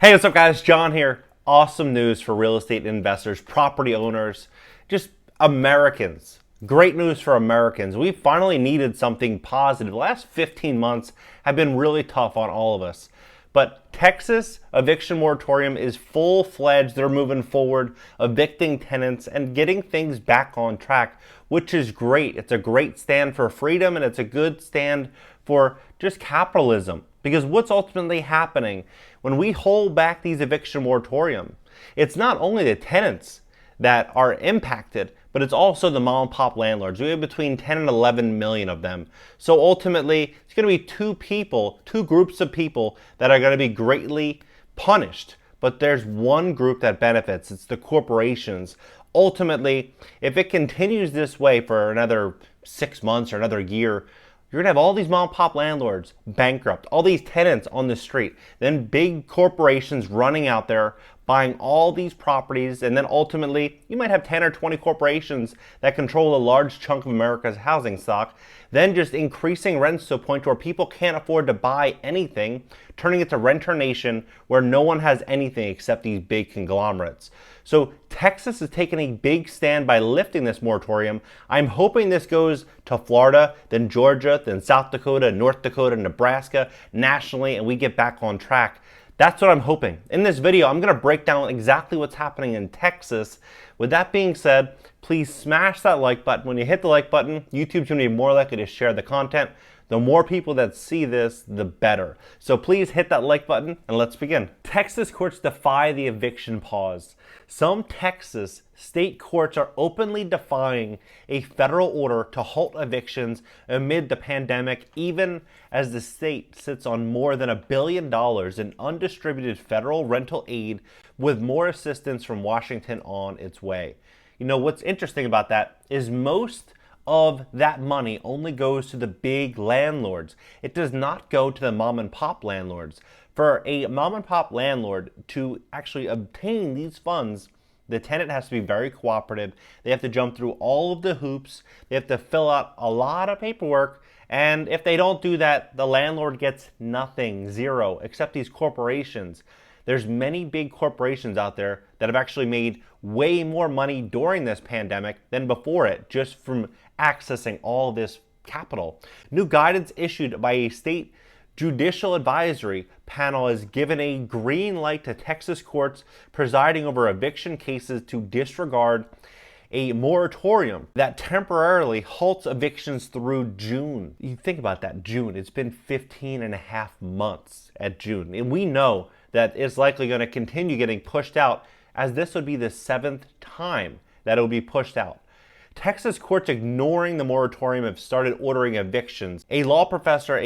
Hey, what's up guys? John here. Awesome news for real estate investors, property owners, just Americans. Great news for Americans. We finally needed something positive. The last 15 months have been really tough on all of us. But Texas eviction moratorium is full-fledged. They're moving forward, evicting tenants and getting things back on track, which is great. It's a great stand for freedom and it's a good stand for just capitalism. Because what's ultimately happening when we hold back these eviction moratorium, it's not only the tenants that are impacted, but it's also the mom and pop landlords. We have between 10 and 11 million of them. So ultimately, it's going to be two groups of people that are going to be greatly punished. But there's one group that benefits. It's the corporations. Ultimately, if it continues this way for another 6 months or another year, you're gonna have all these mom and pop landlords bankrupt, all these tenants on the street, then big corporations running out there buying all these properties, and then ultimately you might have 10 or 20 corporations that control a large chunk of America's housing stock, then just increasing rents to a point where people can't afford to buy anything, turning it to renter nation where no one has anything except these big conglomerates. So Texas is taking a big stand by lifting this moratorium. I'm hoping this goes to Florida, then Georgia, then South Dakota, North Dakota, Nebraska, nationally, and we get back on track. That's what I'm hoping. In this video, I'm going to break down exactly what's happening in Texas. With that being said, please smash that like button. When you hit the like button, YouTube's going to be more likely to share the content. The more people that see this, the better. So please hit that like button and let's begin. Texas courts defy the eviction pause. Some Texas state courts are openly defying a federal order to halt evictions amid the pandemic, even as the state sits on more than $1 billion in undistributed federal rental aid, with more assistance from Washington on its way. You know, what's interesting about that is most of that money only goes to the big landlords. It does not go to the mom and pop landlords. For a mom and pop landlord to actually obtain these funds, the tenant has to be very cooperative. They have to jump through all of the hoops. They have to fill out a lot of paperwork. And if they don't do that, the landlord gets nothing, zero, except these corporations. There's many big corporations out there that have actually made way more money during this pandemic than before it, just from accessing all this capital. New guidance issued by a state judicial advisory panel has given a green light to Texas courts presiding over eviction cases to disregard a moratorium that temporarily halts evictions through June. You think about that, June. It's been 15 and a half months at June. And we know that it's likely going to continue getting pushed out, as this would be the 7th time that it will be pushed out. Texas courts ignoring the moratorium have started ordering evictions. A law professor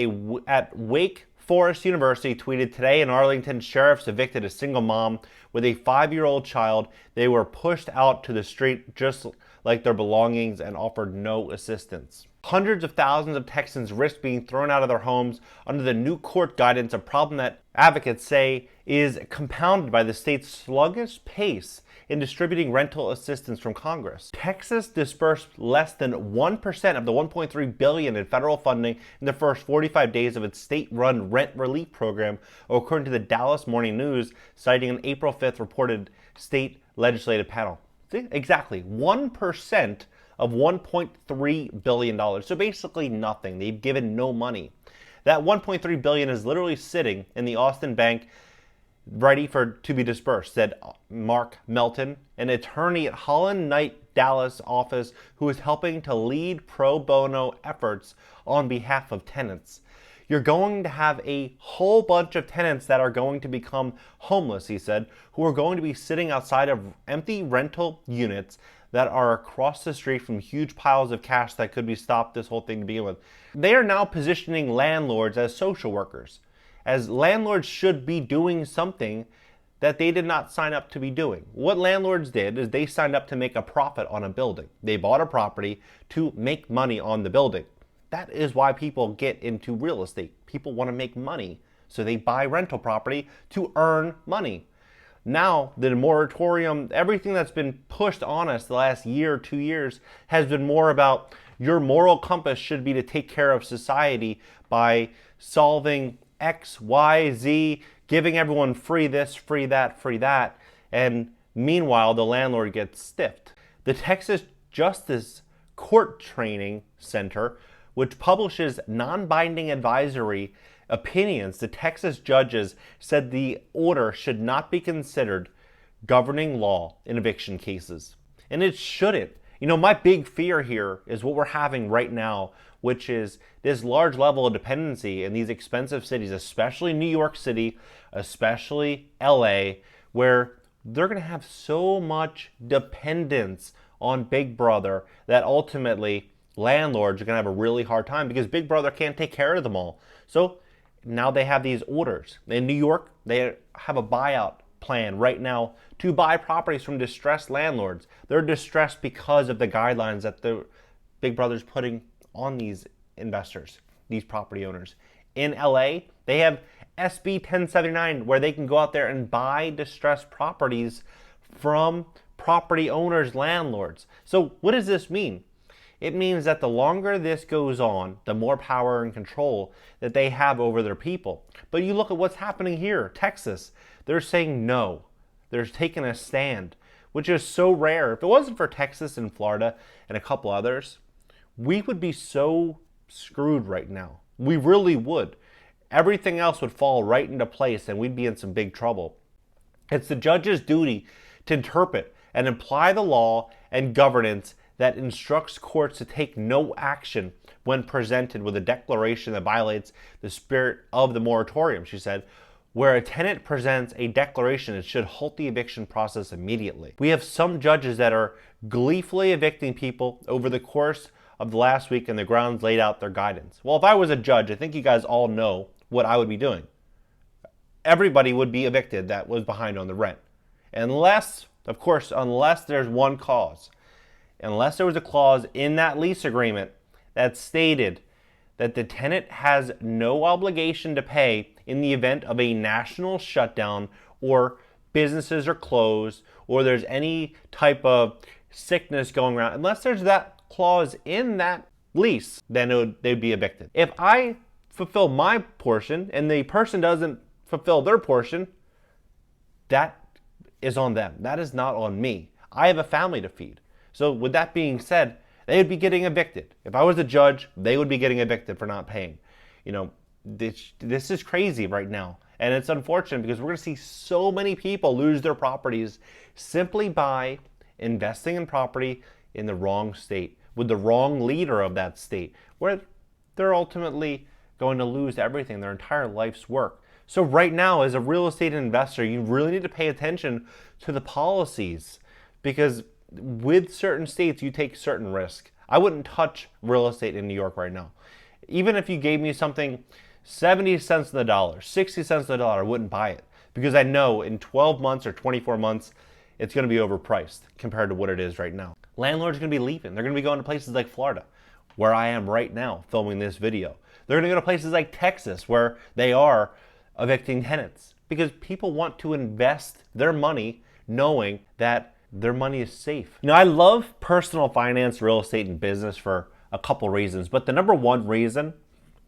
at Wake Forest University tweeted today in Arlington, sheriffs evicted a single mom with a 5-year-old child. They were pushed out to the street just like their belongings and offered no assistance. Hundreds of thousands of Texans risk being thrown out of their homes under the new court guidance, a problem that advocates say is compounded by the state's sluggish pace in distributing rental assistance from Congress. Texas dispersed less than 1% of the $1.3 billion in federal funding in the first 45 days of its state-run rent relief program, according to the Dallas Morning News, citing an April 5th reported state legislative panel. See? Exactly, 1% of $1.3 billion. So basically nothing. They've given no money. That $1.3 billion is literally sitting in the Austin Bank ready to be dispersed, said Mark Melton, an attorney at Holland Knight Dallas office who is helping to lead pro bono efforts on behalf of tenants. You're going to have a whole bunch of tenants that are going to become homeless, he said, who are going to be sitting outside of empty rental units that are across the street from huge piles of cash that could be stopped this whole thing to begin with. They are now positioning landlords as social workers, as landlords should be doing something that they did not sign up to be doing. What landlords did is they signed up to make a profit on a building. They bought a property to make money on the building. That is why people get into real estate. People want to make money, so they buy rental property to earn money. Now, the moratorium, everything that's been pushed on us the last year, 2 years, has been more about your moral compass should be to take care of society by solving X, Y, Z, giving everyone free this, free that, and meanwhile the landlord gets stiffed. The Texas Justice Court Training Center, which publishes non-binding advisory opinions to Texas judges, said the order should not be considered governing law in eviction cases. And it shouldn't. My big fear here is what we're having right now, which is this large level of dependency in these expensive cities, especially New York City, especially LA, where they're going to have so much dependence on Big Brother that ultimately landlords are going to have a really hard time because Big Brother can't take care of them all. So now they have these orders. In New York, they have a buyout plan right now to buy properties from distressed landlords. They're distressed because of the guidelines that the Big Brother's putting on these investors, these property owners. In LA, they have SB 1079 where they can go out there and buy distressed properties from property owners, landlords. So what does this mean? It means that the longer this goes on, the more power and control that they have over their people. But you look at what's happening here, Texas. They're saying no. They're taking a stand, which is so rare. If it wasn't for Texas and Florida and a couple others, we would be so screwed right now. We really would. Everything else would fall right into place and we'd be in some big trouble. It's the judge's duty to interpret and apply the law and governance that instructs courts to take no action when presented with a declaration that violates the spirit of the moratorium, she said. Where a tenant presents a declaration, it should halt the eviction process immediately. We have some judges that are gleefully evicting people over the course of the last week and the grounds laid out their guidance. Well, if I was a judge, I think you guys all know what I would be doing. Everybody would be evicted that was behind on the rent. Unless there's one cause. Unless there was a clause in that lease agreement that stated that the tenant has no obligation to pay in the event of a national shutdown or businesses are closed or there's any type of sickness going around. Unless there's that clause in that lease, then they'd be evicted. If I fulfill my portion and the person doesn't fulfill their portion, that is on them. That is not on me. I have a family to feed. So with that being said, they would be getting evicted. If I was a judge, they would be getting evicted for not paying. This is crazy right now. And it's unfortunate because we're going to see so many people lose their properties simply by investing in property in the wrong state, with the wrong leader of that state, where they're ultimately going to lose everything, their entire life's work. So right now, as a real estate investor, you really need to pay attention to the policies because with certain states, you take certain risk. I wouldn't touch real estate in New York right now. Even if you gave me something 70 cents on the dollar, 60 cents on the dollar, I wouldn't buy it because I know in 12 months or 24 months, it's going to be overpriced compared to what it is right now. Landlords are going to be leaving. They're going to be going to places like Florida, where I am right now filming this video. They're going to go to places like Texas, where they are evicting tenants because people want to invest their money knowing that their money is safe. I love personal finance, real estate, and business for a couple reasons, but the number one reason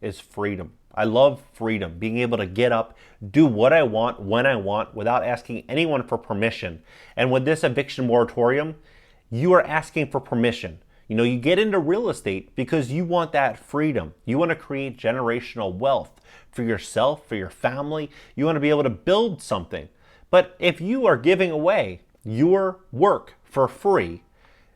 is freedom. I love freedom, being able to get up, do what I want, when I want, without asking anyone for permission. And with this eviction moratorium, you are asking for permission. You get into real estate because you want that freedom. You want to create generational wealth for yourself, for your family. You want to be able to build something. But if you are giving away your work for free,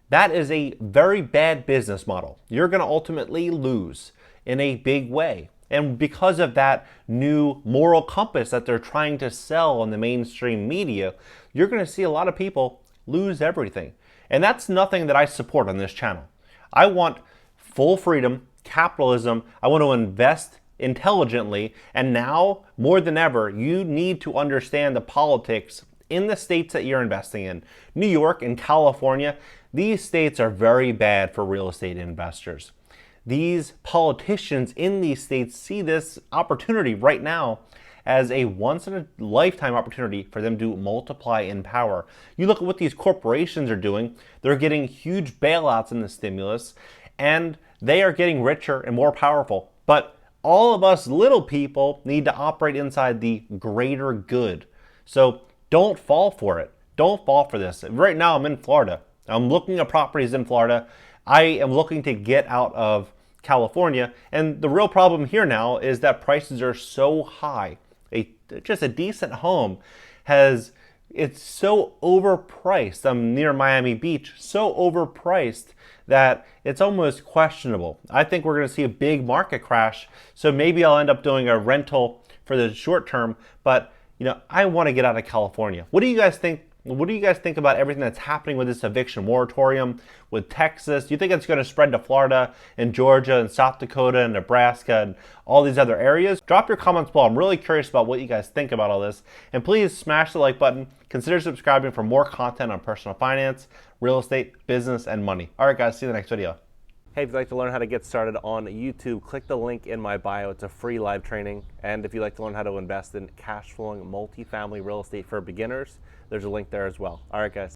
that is a very bad business model. You're going to ultimately lose in a big way. And because of that new moral compass that they're trying to sell on the mainstream media, you're going to see a lot of people lose everything. And that's nothing that I support on this channel. I want full freedom, capitalism. I want to invest intelligently. And now, more than ever, you need to understand the politics in the states that you're investing in. New York and California, these states are very bad for real estate investors. These politicians in these states see this opportunity right now as a once-in-a-lifetime opportunity for them to multiply in power. You look at what these corporations are doing. They're getting huge bailouts in the stimulus, and they are getting richer and more powerful. But all of us little people need to operate inside the greater good. So don't fall for it. Don't fall for this. Right now I'm in Florida. I'm looking at properties in Florida. I am looking to get out of California. And the real problem here now is that prices are so high. Just a decent home it's so overpriced. I'm near Miami Beach, so overpriced that it's almost questionable. I think we're going to see a big market crash. So maybe I'll end up doing a rental for the short term, but I want to get out of California. What do you guys think? What do you guys think about everything that's happening with this eviction moratorium with Texas? Do you think it's going to spread to Florida and Georgia and South Dakota and Nebraska and all these other areas? Drop your comments below. I'm really curious about what you guys think about all this. And please smash the like button. Consider subscribing for more content on personal finance, real estate, business, and money. All right, guys, see you in the next video. Hey, if you'd like to learn how to get started on YouTube, click the link in my bio. It's a free live training. And if you'd like to learn how to invest in cash flowing multifamily real estate for beginners, there's a link there as well. All right, guys.